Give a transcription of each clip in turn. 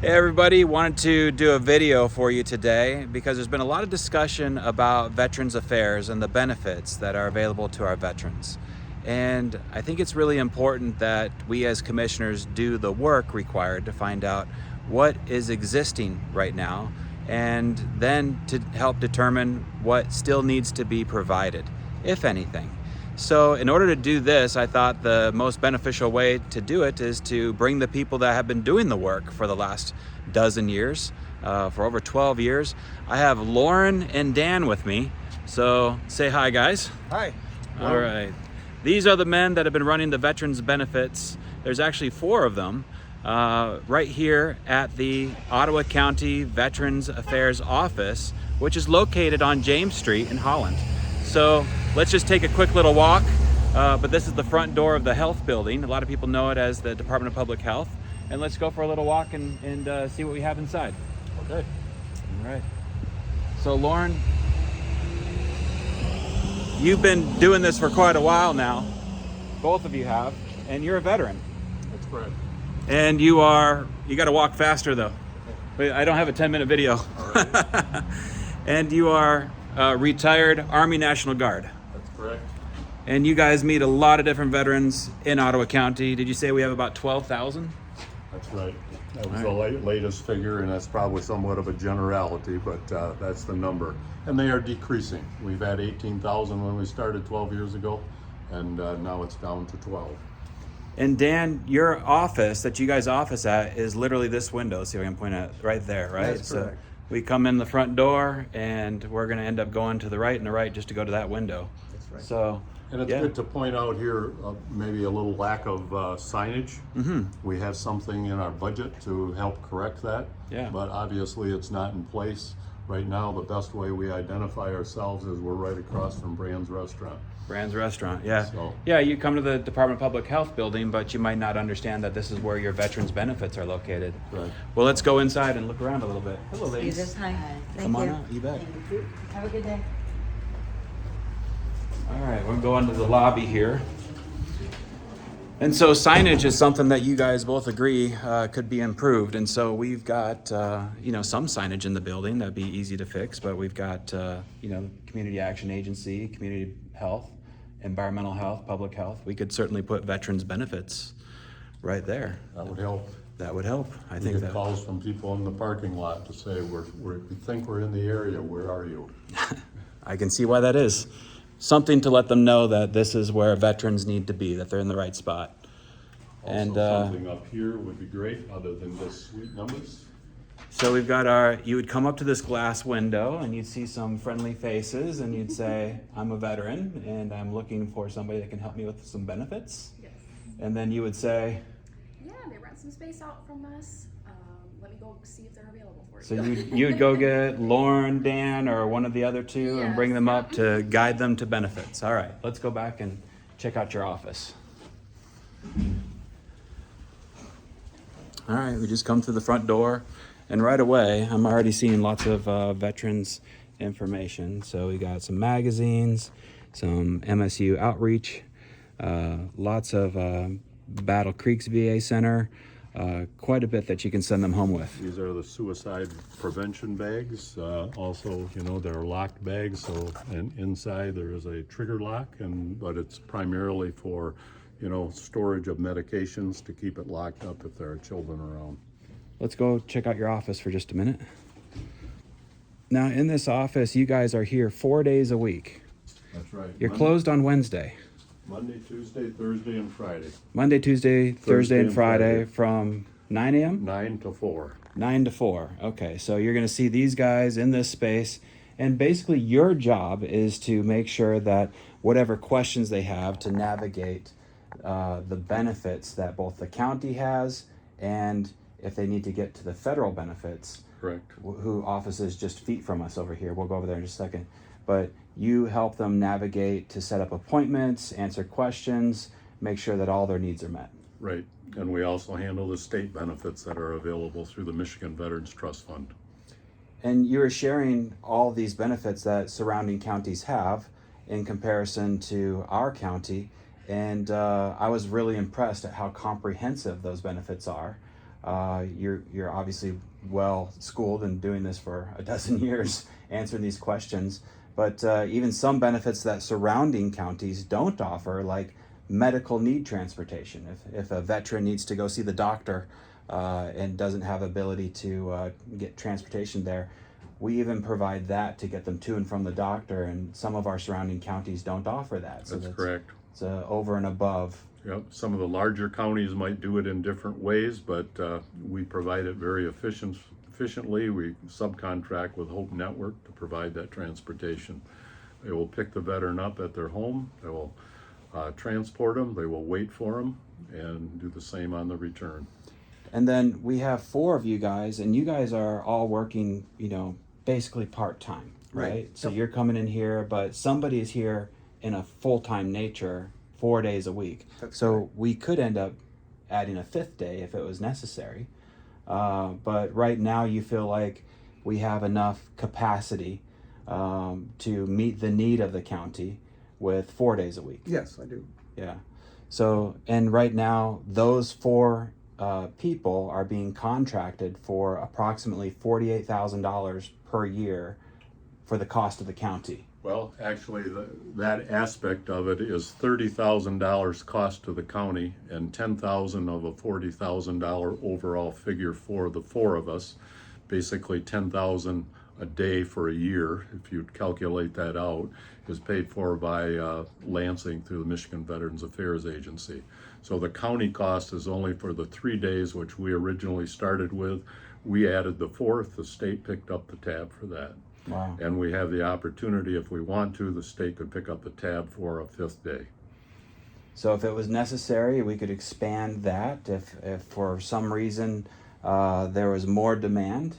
Hey everybody, wanted to do a video for you today because there's been a lot of discussion about Veterans Affairs and the benefits that are available to our veterans. And I think it's really important that we as commissioners do the work required to find out what is existing right now and then to help determine what still needs to be provided, if anything. So in order to do this, I thought the most beneficial way to do it is to bring the people that have been doing the work for the last dozen years, for over 12 years. I have Lauren and Dan with me. So say hi, guys. Hi. All right. These are the men that have been running the veterans benefits. There's actually 4 of them right here at the Ottawa County Veterans Affairs Office, which is located on James Street in Holland. So let's just take a quick little walk, but this is the front door of the health building. A lot of people know it as the Department of Public Health. And let's go for a little walk and see what we have inside. Okay. All right. So Lauren, you've been doing this for quite a while now. Both of you have, and you're a veteran. That's correct. And you got to walk faster though. Wait, I don't have a 10-minute video. All right. And you are retired Army National Guard. That's correct. And you guys meet a lot of different veterans in Ottawa County. Did you say we have about 12,000? That's right. That was the latest figure, and that's probably somewhat of a generality, but that's the number. And they are decreasing. We've had 18,000 when we started 12 years ago, and now it's down to 12. And Dan, your office that you guys office at is literally this window. See if I can point at right there, right? That's correct. So we come in the front door and we're going to end up going to the right and the right just to go to that window. That's right. So, and it's good to point out here maybe a little lack of signage. Mm-hmm. We have something in our budget to help correct that. Yeah. But obviously it's not in place. Right now, the best way we identify ourselves is we're right across from Brand's Restaurant. Brand's Restaurant, yeah. So- Yeah, you come to the Department of Public Health building, but you might not understand that this is where your veterans benefits are located. Right. Well, let's go inside and look around a little bit. Hello, ladies. Jesus, hi. Thank Come on you. out, you bet. Thank you. Have a good day. All right, we're going to the lobby here. And so signage is something that you guys both agree could be improved. And so we've got, some signage in the building that'd be easy to fix, but we've got, Community Action Agency, Community Health, Environmental Health, Public Health. We could certainly put veterans benefits right there. That would help. That would help. I We think get that. calls from people in the parking lot to say, we think we're in the area, where are you? I can see why that is. Something to let them know that this is where veterans need to be, that they're in the right spot. Also, something up here would be great, other than just sweet numbers. So we've got you would come up to this glass window and you'd see some friendly faces and you'd say, I'm a veteran and I'm looking for somebody that can help me with some benefits. Yes. And then you would say, Yeah, they rent some space out from us. Let me go see if they're available for you. so you'd go get Lauren, Dan, or one of the other two and bring them up to guide them to benefits. All right, let's go back and check out your office. All right, we just come through the front door, and right away, I'm already seeing lots of veterans information. So we got some magazines, some MSU outreach, lots of Battle Creeks VA Center, quite a bit that you can send them home with. These are the suicide prevention bags. Also, they're locked bags, so and inside there is a trigger lock, but it's primarily for storage of medications to keep it locked up if there are children around. Let's go check out your office for just a minute. Now, in this office, you guys are here 4 days a week. That's right. You're closed on Wednesday. Monday, Tuesday, Thursday, and Friday. Monday, Tuesday, Thursday, and Friday from 9 a.m.? 9 to 4. 9 to 4. Okay, so you're going to see these guys in this space. And basically, your job is to make sure that whatever questions they have to navigate the benefits that both the county has, and if they need to get to the federal benefits, Correct. who office is just feet from us over here. We'll go over there in just a second. But you help them navigate to set up appointments, answer questions, make sure that all their needs are met. Right. And we also handle the state benefits that are available through the Michigan Veterans Trust Fund. And you're sharing all these benefits that surrounding counties have in comparison to our county. And I was really impressed at how comprehensive those benefits are. You're obviously well schooled and doing this for a dozen years, answering these questions. But even some benefits that surrounding counties don't offer, like medical need transportation. If a veteran needs to go see the doctor and doesn't have ability to get transportation there, we even provide that to get them to and from the doctor, and some of our surrounding counties don't offer that. So That's correct. It's over and above. Yep, some of the larger counties might do it in different ways, but we provide it very efficiently. We subcontract with Hope Network to provide that transportation. They will pick the veteran up at their home, they will transport them, they will wait for them, and do the same on the return. And then we have 4 of you guys, and you guys are all working, basically part-time, right? So you're coming in here, but somebody is here in a full-time nature 4 days a week. So we could end up adding a 5th day if it was necessary. But right now you feel like we have enough capacity to meet the need of the county with 4 days a week. Yes, I do. Yeah. So, and right now those 4 people are being contracted for approximately $48,000 per year for the cost of the county. Well, actually, that aspect of it is $30,000 cost to the county and $10,000 of a $40,000 overall figure for the 4 of us. Basically, $10,000 a day for a year, if you calculate that out, is paid for by Lansing through the Michigan Veterans Affairs Agency. So the county cost is only for the 3 days which we originally started with. We added the 4th, the state picked up the tab for that. Wow. And we have the opportunity, if we want to, the state could pick up the tab for a 5th day. So if it was necessary, we could expand that if for some reason there was more demand.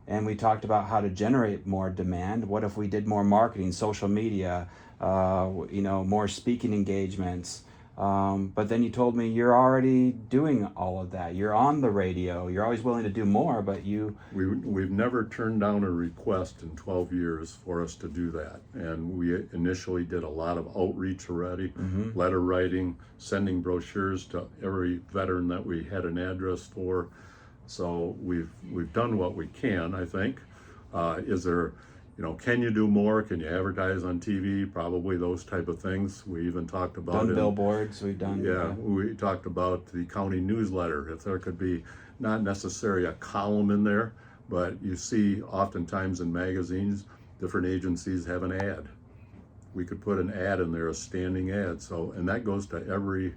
And we talked about how to generate more demand. What if we did more marketing, social media, more speaking engagements? But then you told me you're already doing all of that. You're on the radio. You're always willing to do more, but We've never turned down a request in 12 years for us to do that. And we initially did a lot of outreach already, letter writing, sending brochures to every veteran that we had an address for. So we've done what we can, I think. Is there, can you do more? Can you advertise on TV? Probably those type of things. We even talked about done billboards. We've done. Yeah, we talked about the county newsletter. If there could be not necessarily a column in there, but you see oftentimes in magazines, different agencies have an ad. We could put an ad in there, a standing ad. So, and that goes to every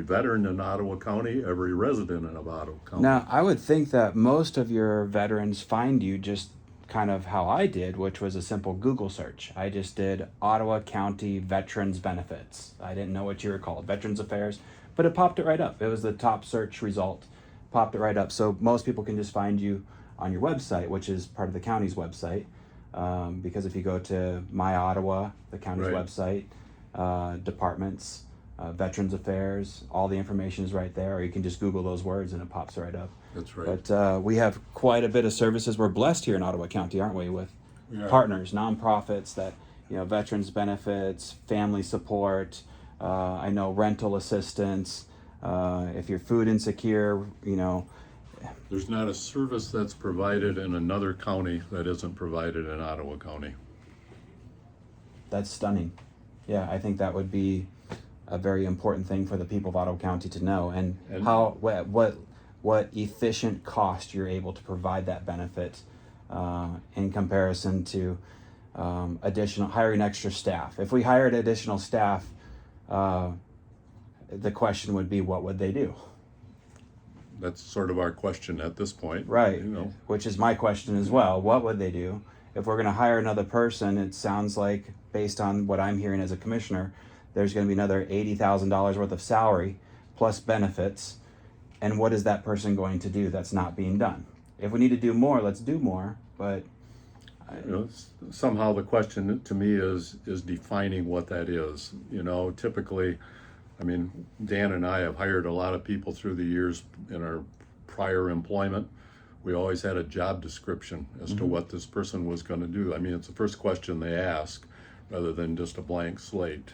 veteran in Ottawa County, every resident in Ottawa County. Now, I would think that most of your veterans find you just kind of how I did, which was a simple Google search. I just did Ottawa County Veterans Benefits. I didn't know what you were called, Veterans Affairs, but it popped it right up. It was the top search result, popped it right up. So most people can just find you on your website, which is part of the county's website. Because if you go to My Ottawa, the county's website, departments, Veterans Affairs, all the information is right there, or you can just Google those words and it pops right up. That's right. But we have quite a bit of services. We're blessed here in Ottawa County, aren't we, with partners, nonprofits that, veterans benefits, family support, I know rental assistance, if you're food insecure, There's not a service that's provided in another county that isn't provided in Ottawa County. That's stunning. Yeah, I think that would be a very important thing for the people of Ottawa County to know, and how what efficient cost you're able to provide that benefit in comparison to hiring extra staff. If we hired additional staff, the question would be, what would they do? That's sort of our question at this point. Right, which is my question as well. What would they do? If we're going to hire another person, it sounds like, based on what I'm hearing as a commissioner, there's going to be another $80,000 worth of salary plus benefits. And what is that person going to do that's not being done? If we need to do more, let's do more. But somehow the question to me is defining what that is. Typically, Dan and I have hired a lot of people through the years in our prior employment. We always had a job description as to what this person was going to do. It's the first question they ask, rather than just a blank slate.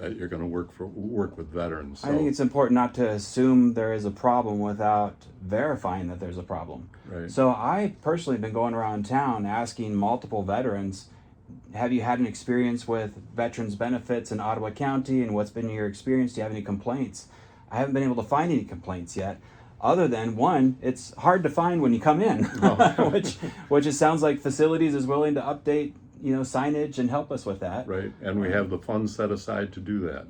that you're going to work with veterans. So, I think it's important not to assume there is a problem without verifying that there's a problem. Right. So I personally have been going around town asking multiple veterans, have you had an experience with veterans benefits in Ottawa County, and what's been your experience? Do you have any complaints? I haven't been able to find any complaints yet, other than one, it's hard to find when you come in, which it sounds like facilities is willing to update, signage and help us with that. right, and we have the funds set aside to do that.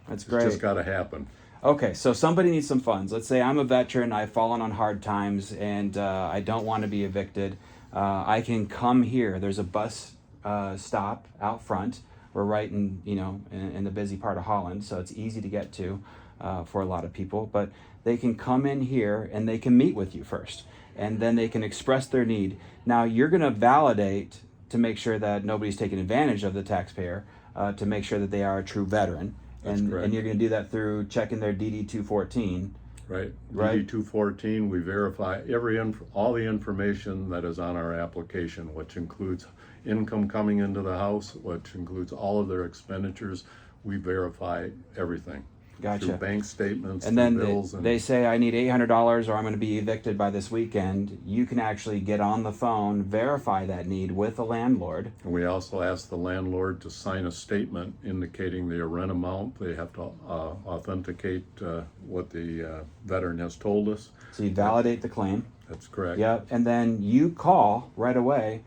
That's It's great. just got to happen. Okay, so somebody needs some funds. Let's say I'm a veteran, I've fallen on hard times, and I don't want to be evicted. I can come here. There's a bus stop out front. We're right in the busy part of Holland, so it's easy to get to for a lot of people. But they can come in here and they can meet with you first, and then they can express their need. Now you're going to validate to make sure that nobody's taking advantage of the taxpayer, to make sure that they are a true veteran. That's correct. And you're going to do that through checking their DD 214. Right. Right. DD 214, we verify all the information that is on our application, which includes income coming into the house, which includes all of their expenditures. We verify everything. Gotcha. Through bank statements, And then through bills. they say, I need $800 or I'm going to be evicted by this weekend. You can actually get on the phone, verify that need with the landlord. And we also ask the landlord to sign a statement indicating their rent amount. They have to authenticate what the veteran has told us. So you validate the claim. That's correct. Yep. And then you call right away.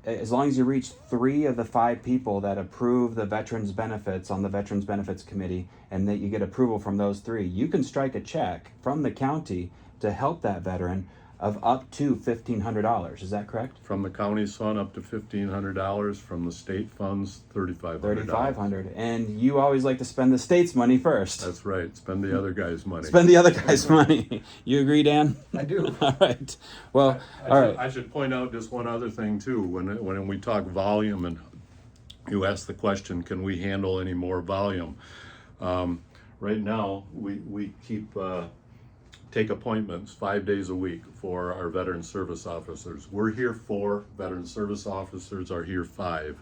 As long as you reach 3 of the 5 people that approve the veterans benefits on the Veterans Benefits Committee, and that you get approval from those 3, you can strike a check from the county to help that veteran of up to $1,500. Is that correct? From the county's fund up to $1,500. From the state funds, $3,500. $3,500. And you always like to spend the state's money first. That's right. Spend the other guy's money. Spend the other guy's money. You agree, Dan? I do. All right. Well, I should point out just one other thing too. When we talk volume, and you ask the question, can we handle any more volume? Right now, we take appointments 5 days a week for our veteran service officers. We're here 4, veteran service officers are here 5.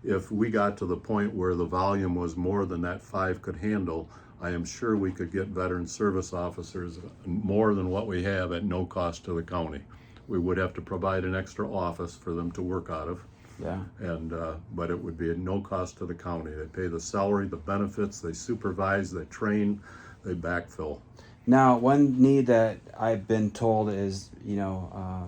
If we got to the point where the volume was more than that 5 could handle, I am sure we could get veteran service officers more than what we have at no cost to the county. We would have to provide an extra office for them to work out of. yeah. And but it would be at no cost to the county. They pay the salary, the benefits, they supervise, they train, they backfill. Now, one need that I've been told is,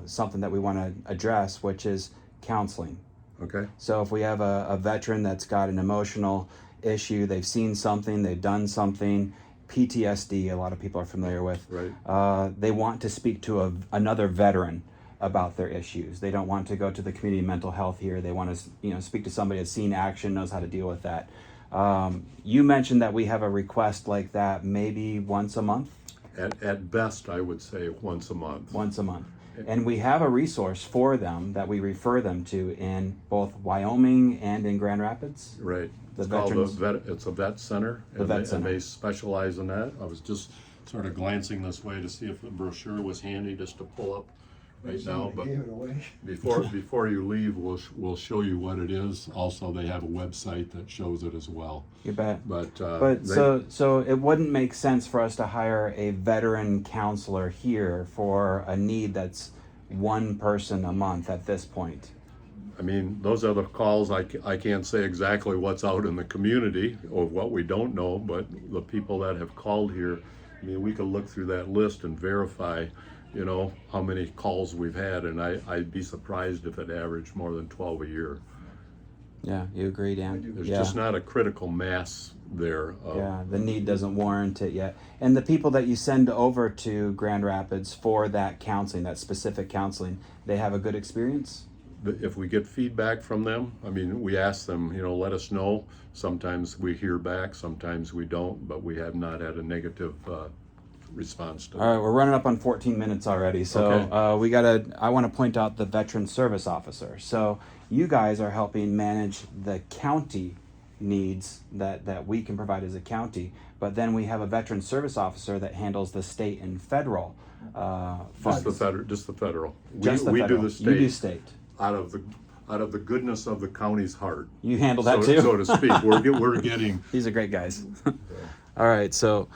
something that we want to address, which is counseling. Okay. So if we have a veteran that's got an emotional issue, they've seen something, they've done something, PTSD, a lot of people are familiar with. Right. They want to speak to another veteran about their issues. They don't want to go to the community mental health here. They want to, speak to somebody that's seen action, knows how to deal with that. You mentioned that we have a request like that maybe once a month. At best, I would say once a month. Once a month. And we have a resource for them that we refer them to in both Wyoming and in Grand Rapids. Right. The It's called veterans- it's a vet center. The vet and center. they specialize in that. I was just sort of glancing this way to see if the brochure was handy just to pull up right now. But Gave it away. before you leave, we'll show you what it is. Also, they have a website that shows it as well. You bet. But So it wouldn't make sense for us to hire a veteran counselor here for a need that's one person a month at this point. I mean, those are the calls. I can't say exactly what's out in the community or what we don't know, but the people that have called here, I mean, we could look through that list and verify, how many calls we've had, and I'd be surprised if it averaged more than 12 a year. Yeah, you agree, Dan? There's Yeah. just not a critical mass there. Yeah, the need doesn't warrant it yet. And the people that you send over to Grand Rapids for that counseling, that specific counseling, they have a good experience? If we get feedback from them, I mean, we ask them, let us know. Sometimes we hear back, sometimes we don't, but we have not had a negative response to All right, we're running up on 14 minutes already, so Okay. I want to point out the veteran service officer. So you guys are helping manage the county needs that we can provide as a county, but then we have a veteran service officer that handles the state and federal Just the funds. federal. Just the we federal. do the state. You do state. Out of out of the goodness of the county's heart. You handle that so, too? so to speak. We're getting. These are great guys. All right, so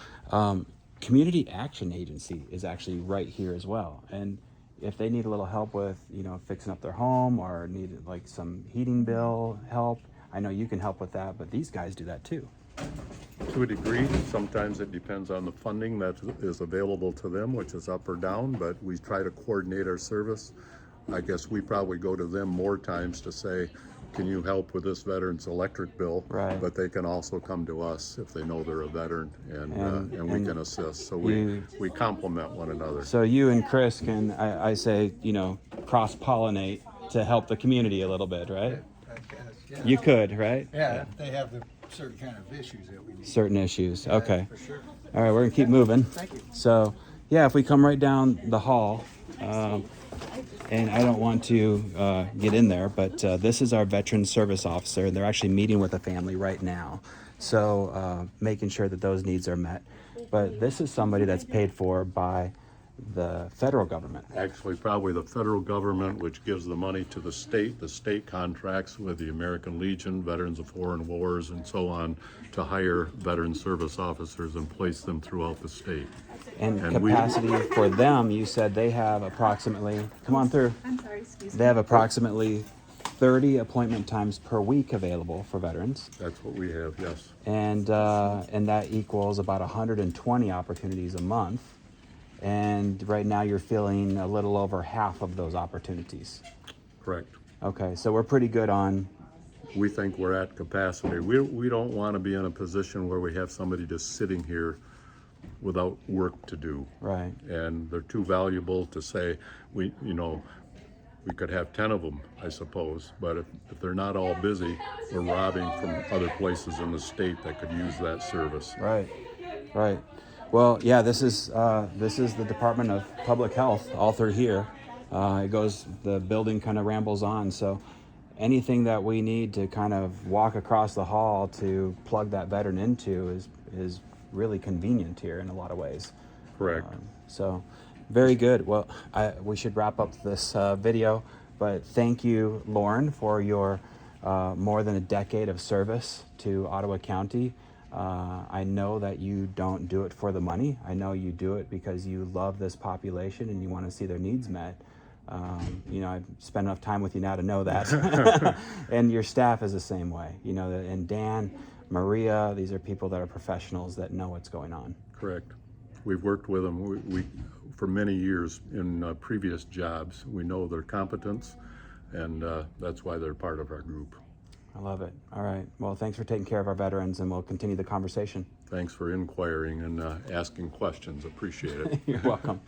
Community Action Agency is actually right here as well. And if they need a little help with, fixing up their home or need like some heating bill help, I know you can help with that, but these guys do that too. To a degree, sometimes it depends on the funding that is available to them, which is up or down, but we try to coordinate our service. I guess we probably go to them more times to say, can you help with this veteran's electric bill? Right. But they can also come to us if they know they're a veteran, and we can assist. So we complement one another. So you and Chris can, I say, cross-pollinate to help the community a little bit, right? I guess, yeah. You could, right? Yeah, they have the certain kind of issues that we need. Certain issues. Okay. For sure. All right, we're gonna keep moving. Thank you. So, yeah, if we come right down the hall, and I don't want to get in there, but this is our veteran service officer, and they're actually meeting with a family right now. So, making sure that those needs are met. But this is somebody that's paid for by the federal government. Actually, probably the federal government, which gives the money to the state. The state contracts with the American Legion, Veterans of Foreign Wars, and so on, to hire veteran service officers and place them throughout the state. And we- capacity for them, you said they have approximately, come on through. I'm sorry, excuse me. They have approximately 30 appointment times per week available for veterans. That's what we have, yes. And that equals about 120 opportunities a month. And right now you're filling a little over half of those opportunities. Correct. Okay, so we're pretty good on, We think we're at capacity. We don't want to be in a position where we have somebody just sitting here without work to do. right, And they're too valuable to say, we could have 10 of them, I suppose, but if they're not all busy, we're robbing from other places in the state that could use that service. right, right. Well, yeah, this is the Department of Public Health all through here. The building kind of rambles on, so anything that we need to kind of walk across the hall to plug that veteran into is really convenient here in a lot of ways. Correct. So, very good. Well, we should wrap up this video, but thank you, Lauren, for your more than a decade of service to Ottawa County. I know that you don't do it for the money. I know you do it because you love this population and you want to see their needs met. I've spent enough time with you now to know that. And your staff is the same way. And Dan, Maria, these are people that are professionals that know what's going on. Correct. We've worked with them we for many years in previous jobs. We know their competence, and that's why they're part of our group. I love it. All right. Well, thanks for taking care of our veterans, and we'll continue the conversation. Thanks for inquiring and asking questions. Appreciate it. You're welcome.